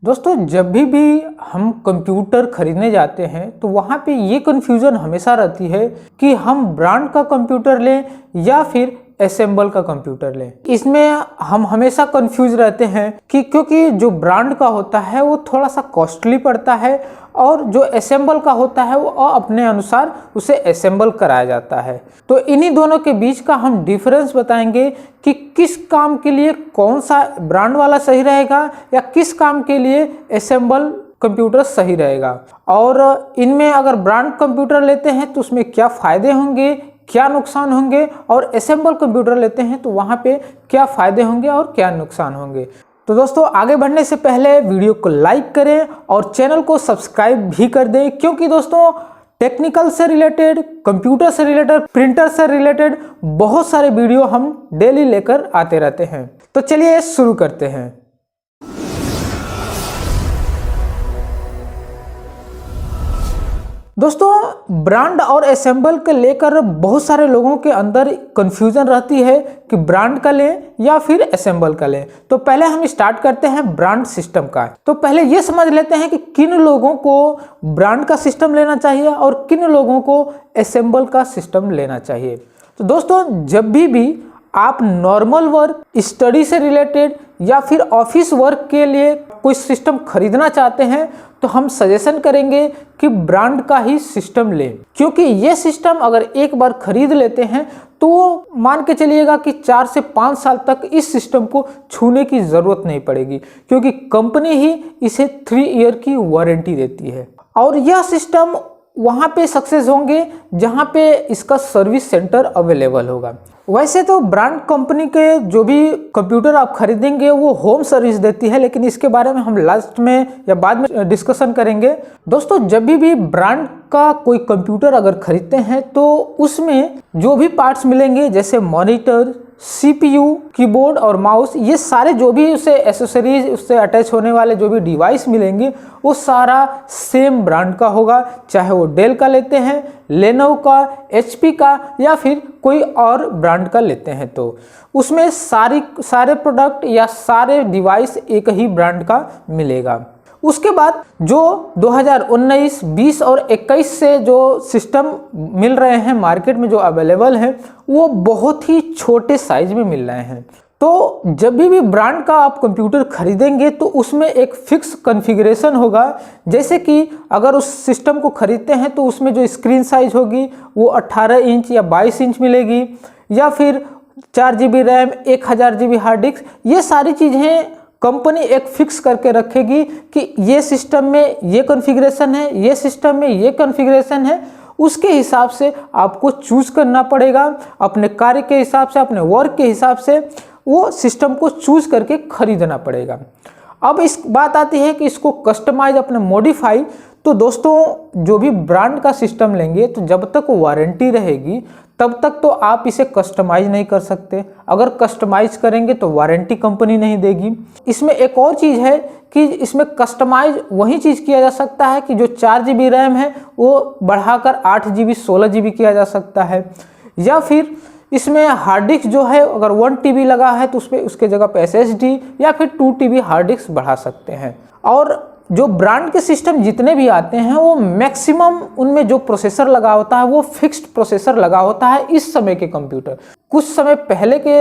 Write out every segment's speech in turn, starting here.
दोस्तों जब भी हम कंप्यूटर खरीदने जाते हैं तो वहाँ पे ये कन्फ्यूज़न हमेशा रहती है कि हम ब्रांड का कंप्यूटर लें या फिर असेंबल का कंप्यूटर लें। इसमें हम हमेशा कंफ्यूज रहते हैं कि क्योंकि जो ब्रांड का होता है वो थोड़ा सा कॉस्टली पड़ता है और जो असेंबल का होता है वो अपने अनुसार उसे असेंबल कराया जाता है। तो इन्हीं दोनों के बीच का हम डिफरेंस बताएंगे कि किस काम के लिए कौन सा ब्रांड वाला सही रहेगा या किस काम के लिए असेंबल कंप्यूटर सही रहेगा, और इनमें अगर ब्रांड कंप्यूटर लेते हैं तो उसमें क्या फ़ायदे होंगे, क्या नुकसान होंगे, और असेंबल कंप्यूटर लेते हैं तो वहाँ पे क्या फ़ायदे होंगे और क्या नुकसान होंगे। तो दोस्तों आगे बढ़ने से पहले वीडियो को लाइक करें और चैनल को सब्सक्राइब भी कर दें, क्योंकि दोस्तों टेक्निकल से रिलेटेड, कंप्यूटर से रिलेटेड, प्रिंटर से रिलेटेड बहुत सारे वीडियो हम डेली लेकर आते रहते हैं। तो चलिए शुरू करते हैं। दोस्तों ब्रांड और असेंबल के लेकर बहुत सारे लोगों के अंदर कंफ्यूजन रहती है कि ब्रांड का लें या फिर असेंबल का लें। तो पहले हम स्टार्ट करते हैं ब्रांड सिस्टम का। तो पहले ये समझ लेते हैं कि किन लोगों को ब्रांड का सिस्टम लेना चाहिए और किन लोगों को असेंबल का सिस्टम लेना चाहिए। तो दोस्तों जब भी आप नॉर्मल वर्क, स्टडी से रिलेटेड या फिर ऑफिस वर्क के लिए कोई सिस्टम खरीदना चाहते हैं तो हम सजेशन करेंगे कि ब्रांड का ही सिस्टम लें, क्योंकि ये सिस्टम अगर एक बार खरीद लेते हैं तो मान के चलिएगा कि 4 से 5 साल तक इस सिस्टम को छूने की ज़रूरत नहीं पड़ेगी, क्योंकि कंपनी ही इसे 3 ईयर की वारंटी देती है। और यह सिस्टम वहाँ पे सक्सेस होंगे जहाँ पे इसका सर्विस सेंटर अवेलेबल होगा। वैसे तो ब्रांड कंपनी के जो भी कंप्यूटर आप खरीदेंगे वो होम सर्विस देती है, लेकिन इसके बारे में हम लास्ट में या बाद में डिस्कशन करेंगे। दोस्तों जब भी ब्रांड का कोई कंप्यूटर अगर खरीदते हैं तो उसमें जो भी पार्ट्स मिलेंगे जैसे मॉनिटर, CPU, कीबोर्ड और माउस, ये सारे जो भी उसे एसेसरीज, उससे अटैच होने वाले जो भी डिवाइस मिलेंगे वो सारा सेम ब्रांड का होगा, चाहे वो डेल का लेते हैं, लेनोवो का, HP का या फिर कोई और ब्रांड का लेते हैं। तो उसमें सारे प्रोडक्ट या सारे डिवाइस एक ही ब्रांड का मिलेगा। उसके बाद जो 2019, 20 और 21 से जो सिस्टम मिल रहे हैं मार्केट में, जो अवेलेबल हैं, वो बहुत ही छोटे साइज में मिल रहे हैं। तो जब भी ब्रांड का आप कंप्यूटर खरीदेंगे तो उसमें एक फिक्स कॉन्फ़िगरेशन होगा। जैसे कि अगर उस सिस्टम को खरीदते हैं तो उसमें जो स्क्रीन साइज होगी वो 18 इंच या 22 इंच मिलेगी, या फिर 4 GB RAM, 1000 GB hard disk, ये सारी चीज़ें कंपनी एक फिक्स करके रखेगी कि ये सिस्टम में ये कॉन्फ़िगरेशन है, ये सिस्टम में ये कॉन्फ़िगरेशन है। उसके हिसाब से आपको चूज़ करना पड़ेगा, अपने कार्य के हिसाब से, अपने वर्क के हिसाब से वो सिस्टम को चूज़ करके खरीदना पड़ेगा। अब इस बात आती है कि इसको कस्टमाइज, अपने मॉडिफाई। तो दोस्तों जो भी ब्रांड का सिस्टम लेंगे तो जब तक वारंटी रहेगी तब तक तो आप इसे कस्टमाइज नहीं कर सकते। अगर कस्टमाइज करेंगे तो वारंटी कंपनी नहीं देगी। इसमें एक और चीज़ है कि इसमें कस्टमाइज वही चीज़ किया जा सकता है कि जो 4 GB रैम है वो बढ़ाकर 8 GB, 16 GB किया जा सकता है, या फिर इसमें हार्ड डिस्क जो है अगर 1 TB लगा है तो उसके जगह पे SSD या फिर 2 TB हार्ड डिस्क बढ़ा सकते हैं। और जो ब्रांड के सिस्टम जितने भी आते हैं वो मैक्सिमम उनमें जो प्रोसेसर लगा होता है वो फिक्स्ड प्रोसेसर लगा होता है। इस समय के कंप्यूटर, कुछ समय पहले के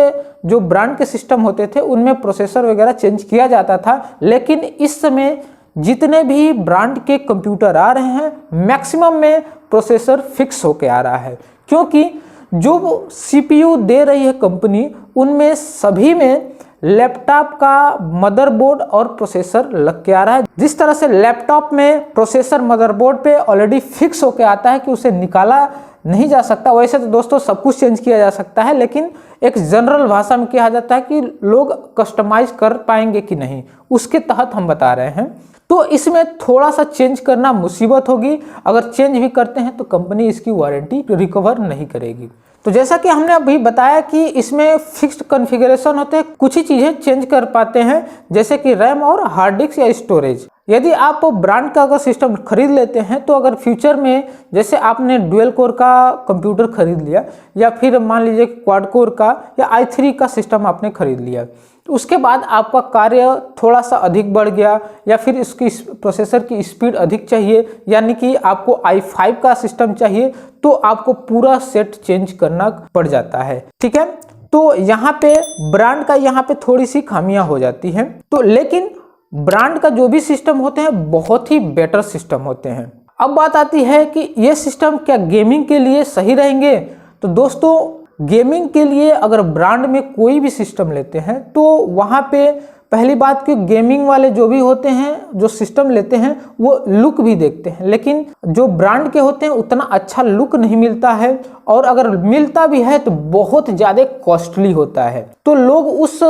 जो ब्रांड के सिस्टम होते थे उनमें प्रोसेसर वगैरह चेंज किया जाता था, लेकिन इस समय जितने भी ब्रांड के कंप्यूटर आ रहे हैं मैक्सिमम में प्रोसेसर फिक्स होके आ रहा है, क्योंकि जो CPU दे रही है कंपनी उनमें सभी में लैपटॉप का मदरबोर्ड और प्रोसेसर लग के आ रहा है। जिस तरह से लैपटॉप में प्रोसेसर मदरबोर्ड पे ऑलरेडी फिक्स होके आता है कि उसे निकाला नहीं जा सकता, वैसे तो दोस्तों सब कुछ चेंज किया जा सकता है, लेकिन एक जनरल भाषा में कहा जाता है कि लोग कस्टमाइज कर पाएंगे कि नहीं, उसके तहत हम बता रहे हैं। तो इसमें थोड़ा सा चेंज करना मुसीबत होगी। अगर चेंज भी करते हैं तो कंपनी इसकी वारंटी रिकवर नहीं करेगी। तो जैसा कि हमने अभी बताया कि इसमें फिक्स्ड कॉन्फ़िगरेशन होते हैं, कुछ ही चीज़ें चेंज कर पाते हैं, जैसे कि रैम और हार्ड डिस्क या स्टोरेज। यदि आप ब्रांड का अगर सिस्टम खरीद लेते हैं तो अगर फ्यूचर में जैसे आपने डुअल कोर का कंप्यूटर खरीद लिया या फिर मान लीजिए क्वाड कोर का या i3 का सिस्टम आपने खरीद लिया, तो उसके बाद आपका कार्य थोड़ा सा अधिक बढ़ गया या फिर इसकी प्रोसेसर की स्पीड अधिक चाहिए, यानी कि आपको i5 का सिस्टम चाहिए, तो आपको पूरा सेट चेंज करना पड़ जाता है। ठीक है, तो यहाँ पे ब्रांड का यहाँ पे थोड़ी सी खामियां हो जाती हैं। तो लेकिन ब्रांड का जो भी सिस्टम होते हैं बहुत ही बेटर सिस्टम होते हैं। अब बात आती है कि ये सिस्टम क्या गेमिंग के लिए सही रहेंगे। तो दोस्तों गेमिंग के लिए अगर ब्रांड में कोई भी सिस्टम लेते हैं तो वहाँ पे पहली बात कि गेमिंग वाले जो भी होते हैं जो सिस्टम लेते हैं वो लुक भी देखते हैं, लेकिन जो ब्रांड के होते हैं उतना अच्छा लुक नहीं मिलता है, और अगर मिलता भी है तो बहुत ज़्यादा कॉस्टली होता है। तो लोग उस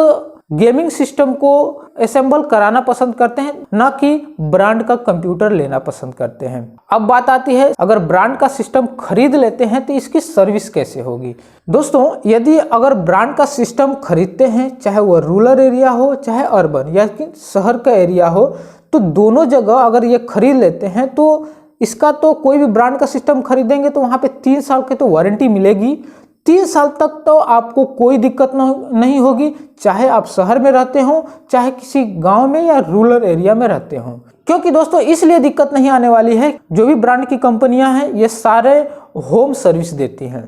गेमिंग सिस्टम को असेंबल कराना पसंद करते हैं, ना कि ब्रांड का कंप्यूटर लेना पसंद करते हैं। अब बात आती है अगर ब्रांड का सिस्टम खरीद लेते हैं तो इसकी सर्विस कैसे होगी। दोस्तों यदि अगर ब्रांड का सिस्टम खरीदते हैं, चाहे वो रूरल एरिया हो चाहे अर्बन या कि शहर का एरिया हो, तो दोनों जगह अगर ये खरीद लेते हैं तो इसका तो कोई भी ब्रांड का सिस्टम खरीदेंगे तो वहाँ पे 3 साल की तो वारंटी मिलेगी। 3 साल तक तो आपको कोई दिक्कत नहीं होगी, चाहे आप शहर में रहते हो चाहे किसी गांव में या रूरल एरिया में रहते हो। क्योंकि दोस्तों इसलिए दिक्कत नहीं आने वाली है, जो भी ब्रांड की कंपनियां हैं ये सारे होम सर्विस देती हैं।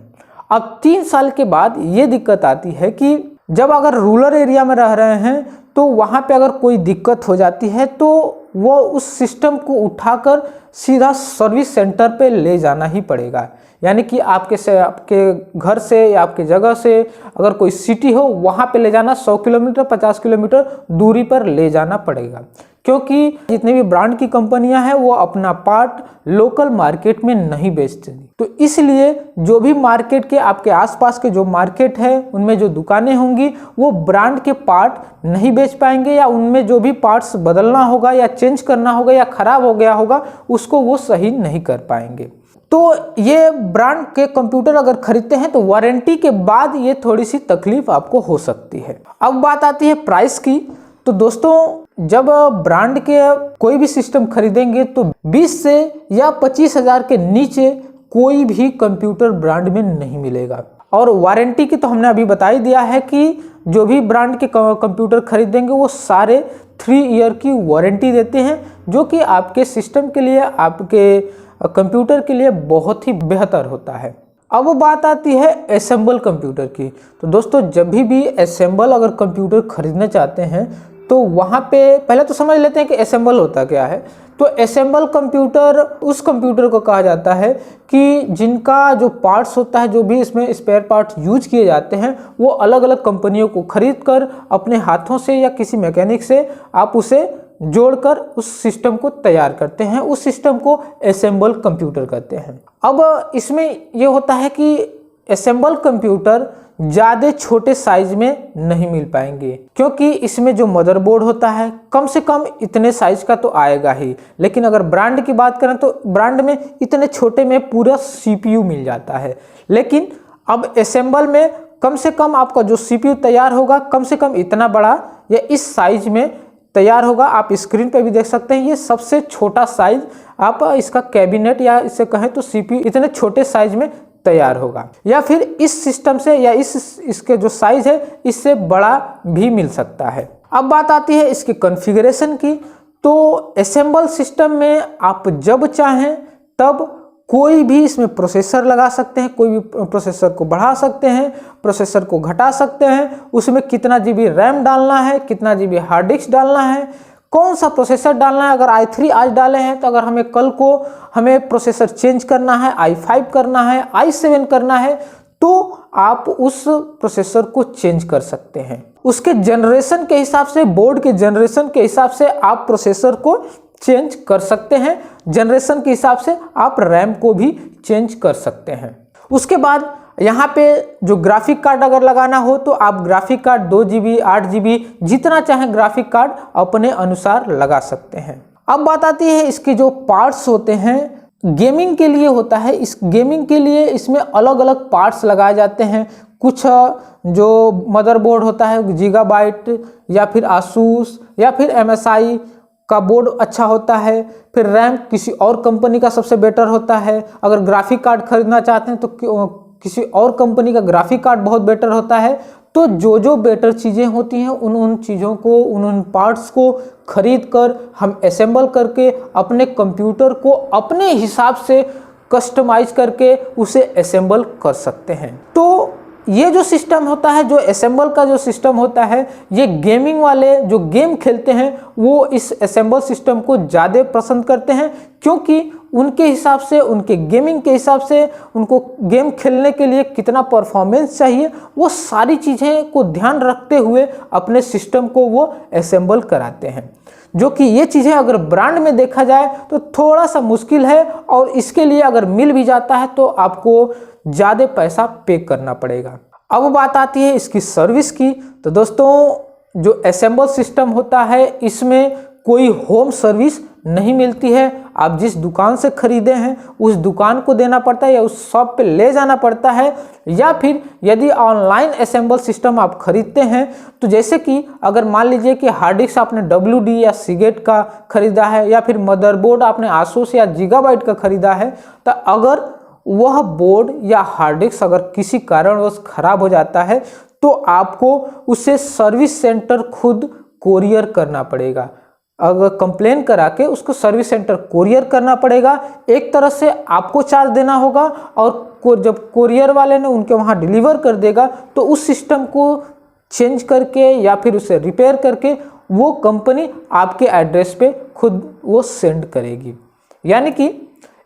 अब 3 साल के बाद ये दिक्कत आती है कि जब अगर रूरल एरिया में रह रहे हैं तो वहाँ पे अगर कोई दिक्कत हो जाती है तो वो उस सिस्टम को उठाकर सीधा सर्विस सेंटर पे ले जाना ही पड़ेगा। यानी कि आपके घर से या आपके जगह से अगर कोई सिटी हो वहाँ पे ले जाना 100 किलोमीटर 50 किलोमीटर दूरी पर ले जाना पड़ेगा, क्योंकि जितने भी ब्रांड की कंपनियां हैं वो अपना पार्ट लोकल मार्केट में नहीं बेचती। तो इसलिए जो भी मार्केट के आपके आसपास के जो मार्केट है उनमें जो दुकानें होंगी वो ब्रांड के पार्ट नहीं बेच पाएंगे, या उनमें जो भी पार्ट्स बदलना होगा या चेंज करना होगा या खराब हो गया होगा उसको वो सही नहीं कर पाएंगे। तो ये ब्रांड के कंप्यूटर अगर खरीदते हैं तो वारंटी के बाद ये थोड़ी सी तकलीफ आपको हो सकती है। अब बात आती है प्राइस की। तो दोस्तों जब ब्रांड के कोई भी सिस्टम खरीदेंगे तो 20 से या 25 हज़ार के नीचे कोई भी कंप्यूटर ब्रांड में नहीं मिलेगा। और वारंटी की तो हमने अभी बता ही दिया है कि जो भी ब्रांड के कंप्यूटर खरीदेंगे वो सारे 3 ईयर की वारंटी देते हैं, जो कि आपके सिस्टम के लिए आपके कंप्यूटर के लिए बहुत ही बेहतर होता है। अब बात आती है असेंबल कंप्यूटर की। तो दोस्तों जब भी असेंबल अगर कंप्यूटर खरीदना चाहते हैं तो वहाँ पे पहले तो समझ लेते हैं कि असेंबल होता क्या है। तो असेंबल कंप्यूटर उस कंप्यूटर को कहा जाता है कि जिनका जो पार्ट्स होता है, जो भी इसमें स्पेयर पार्ट्स यूज किए जाते हैं, वो अलग अलग कंपनियों को खरीद कर अपने हाथों से या किसी मैकेनिक से आप उसे जोड़कर उस सिस्टम को तैयार करते हैं। उस सिस्टम को असेंबल कंप्यूटर कहते हैं। अब इसमें यह होता है कि असेंबल कंप्यूटर ज़्यादा छोटे साइज में नहीं मिल पाएंगे, क्योंकि इसमें जो मदरबोर्ड होता है कम से कम इतने साइज का तो आएगा ही। लेकिन अगर ब्रांड की बात करें तो ब्रांड में इतने छोटे में पूरा CPU मिल जाता है। लेकिन अब असेंबल में कम से कम आपका जो CPU तैयार होगा कम से कम इतना बड़ा या इस साइज में तैयार होगा। आप स्क्रीन पे भी देख सकते हैं, ये सबसे छोटा साइज आप इसका कैबिनेट या इसे कहें तो CPU इतने छोटे साइज में तैयार होगा, या फिर इस सिस्टम से या इसके जो साइज है इससे बड़ा भी मिल सकता है। अब बात आती है इसके कॉन्फ़िगरेशन की। तो असेंबल सिस्टम में आप जब चाहें तब कोई भी इसमें प्रोसेसर लगा सकते हैं, कोई भी प्रोसेसर को बढ़ा सकते हैं, प्रोसेसर को घटा सकते हैं, उसमें कितना GB रैम डालना है, कितना GB हार्ड डिस्क डालना है, कौन सा प्रोसेसर डालना है। अगर i3 आज डाले हैं तो अगर हमें कल को हमें प्रोसेसर चेंज करना है, i5 करना है, i7 करना है, तो आप उस प्रोसेसर को चेंज कर सकते हैं। उसके जनरेशन के हिसाब से, बोर्ड के जनरेशन के हिसाब से आप प्रोसेसर को चेंज कर सकते हैं। जनरेशन के हिसाब से आप रैम को भी चेंज कर सकते हैं। उसके बाद यहाँ पे जो ग्राफिक कार्ड अगर लगाना हो तो आप ग्राफिक कार्ड 2 GB 8 GB जितना चाहें ग्राफिक कार्ड अपने अनुसार लगा सकते हैं। अब बात आती है इसके जो पार्ट्स होते हैं, गेमिंग के लिए होता है। इस गेमिंग के लिए इसमें अलग अलग पार्ट्स लगाए जाते हैं। कुछ जो मदरबोर्ड होता है गीगाबाइट या फिर आसूस या फिर MSI, का बोर्ड अच्छा होता है, फिर रैम किसी और कंपनी का सबसे बेटर होता है। अगर ग्राफिक कार्ड खरीदना चाहते हैं तो किसी और कंपनी का ग्राफिक कार्ड बहुत बेटर होता है। तो जो जो बेटर चीज़ें होती हैं उन चीज़ों को, उन पार्ट्स को खरीद कर हम असेंबल करके अपने कंप्यूटर को अपने हिसाब से कस्टमाइज करके उसे असेंबल कर सकते हैं। तो ये जो सिस्टम होता है, जो असेंबल का जो सिस्टम होता है, ये गेमिंग वाले जो गेम खेलते हैं वो इस असेंबल सिस्टम को ज़्यादा पसंद करते हैं, क्योंकि उनके हिसाब से, उनके गेमिंग के हिसाब से, उनको गेम खेलने के लिए कितना परफॉर्मेंस चाहिए, वो सारी चीज़ें को ध्यान रखते हुए अपने सिस्टम को वो असेंबल कराते हैं। जो कि ये चीज़ें अगर ब्रांड में देखा जाए तो थोड़ा सा मुश्किल है, और इसके लिए अगर मिल भी जाता है तो आपको ज़्यादा पैसा पे करना पड़ेगा। अब बात आती है इसकी सर्विस की। तो दोस्तों, जो असेंबल सिस्टम होता है इसमें कोई होम सर्विस नहीं मिलती है। आप जिस दुकान से खरीदे हैं उस दुकान को देना पड़ता है, या उस शॉप पे ले जाना पड़ता है, या फिर यदि ऑनलाइन असेंबल सिस्टम आप खरीदते हैं तो जैसे कि अगर मान लीजिए कि हार्ड डिस्क आपने WD या सीगेट का खरीदा है, या फिर मदरबोर्ड आपने आसूस या गीगाबाइट का खरीदा है, तो अगर वह बोर्ड या हार्ड डिस्क अगर किसी कारणवश खराब हो जाता है तो आपको उसे सर्विस सेंटर खुद कोरियर करना पड़ेगा। अगर कंप्लेन करा के उसको सर्विस सेंटर कोरियर करना पड़ेगा। एक तरह से आपको चार्ज देना होगा, और जब कोरियर वाले ने उनके वहाँ डिलीवर कर देगा तो उस सिस्टम को चेंज करके या फिर उसे रिपेयर करके वो कंपनी आपके एड्रेस पे खुद वो सेंड करेगी। यानी कि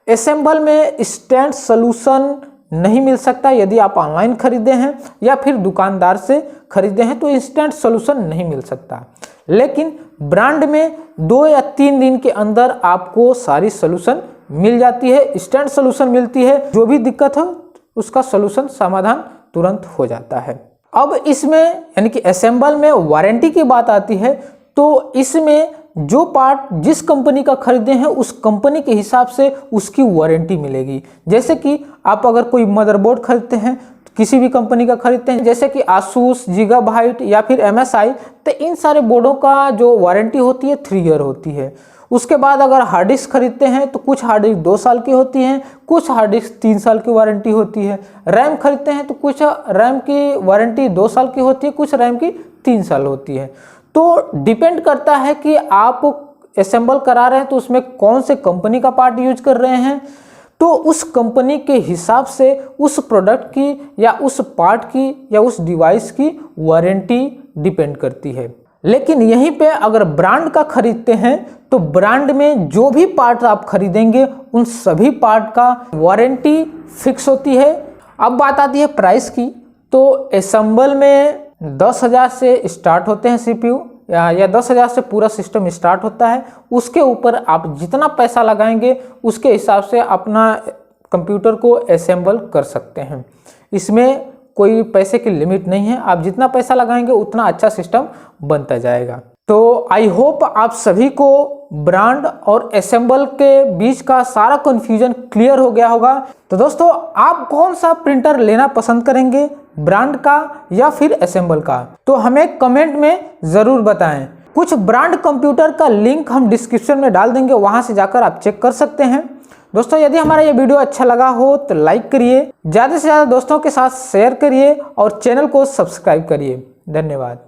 असेंबल में इंस्टेंट सॉल्यूशन नहीं मिल सकता। यदि आप ऑनलाइन खरीदे हैं या फिर दुकानदार से खरीदे हैं तो इंस्टेंट सॉल्यूशन नहीं मिल सकता, लेकिन ब्रांड में 2 या 3 दिन के अंदर आपको सारी सॉल्यूशन मिल जाती है, इंस्टेंट सॉल्यूशन मिलती है। जो भी दिक्कत हो उसका सॉल्यूशन समाधान तुरंत हो जाता है। अब इसमें यानी कि असेंबल में वारंटी की बात आती है, तो इसमें जो पार्ट जिस कंपनी का खरीदे हैं उस कंपनी के हिसाब से उसकी वारंटी मिलेगी। जैसे कि आप अगर कोई मदरबोर्ड खरीदते हैं, किसी भी कंपनी का खरीदते हैं, जैसे कि आसूस, गीगाबाइट या फिर MSI, तो इन सारे बोर्डों का जो वारंटी होती है 3 ईयर होती है। उसके बाद अगर हार्ड डिस्क खरीदते हैं तो कुछ हार्ड डिस्क 2 साल की होती हैं, कुछ हार्ड डिस्क 3 साल की वारंटी होती है। रैम खरीदते हैं तो कुछ रैम की वारंटी 2 साल की होती है, कुछ रैम की 3 साल होती है। तो डिपेंड करता है कि आप असेंबल करा रहे हैं तो उसमें कौन से कंपनी का पार्ट यूज कर रहे हैं, तो उस कंपनी के हिसाब से उस प्रोडक्ट की या उस पार्ट की या उस डिवाइस की वारंटी डिपेंड करती है। लेकिन यहीं पे अगर ब्रांड का खरीदते हैं तो ब्रांड में जो भी पार्ट आप खरीदेंगे उन सभी पार्ट का वारंटी फिक्स होती है। अब बात आती है प्राइस की। तो असेंबल में 10,000 से स्टार्ट होते हैं CPU, या 10,000 से पूरा सिस्टम स्टार्ट होता है। उसके ऊपर आप जितना पैसा लगाएंगे उसके हिसाब से अपना कंप्यूटर को असेंबल कर सकते हैं। इसमें कोई पैसे की लिमिट नहीं है, आप जितना पैसा लगाएंगे उतना अच्छा सिस्टम बनता जाएगा। तो आई होप आप सभी को ब्रांड और असेंबल के बीच का सारा कन्फ्यूजन क्लियर हो गया होगा। तो दोस्तों, आप कौन सा प्रिंटर लेना पसंद करेंगे, ब्रांड का या फिर असेंबल का? तो हमें कमेंट में ज़रूर बताएं। कुछ ब्रांड कंप्यूटर का लिंक हम डिस्क्रिप्शन में डाल देंगे, वहां से जाकर आप चेक कर सकते हैं। दोस्तों, यदि हमारा ये वीडियो अच्छा लगा हो तो लाइक करिए, ज़्यादा से ज़्यादा दोस्तों के साथ शेयर करिए और चैनल को सब्सक्राइब करिए। धन्यवाद।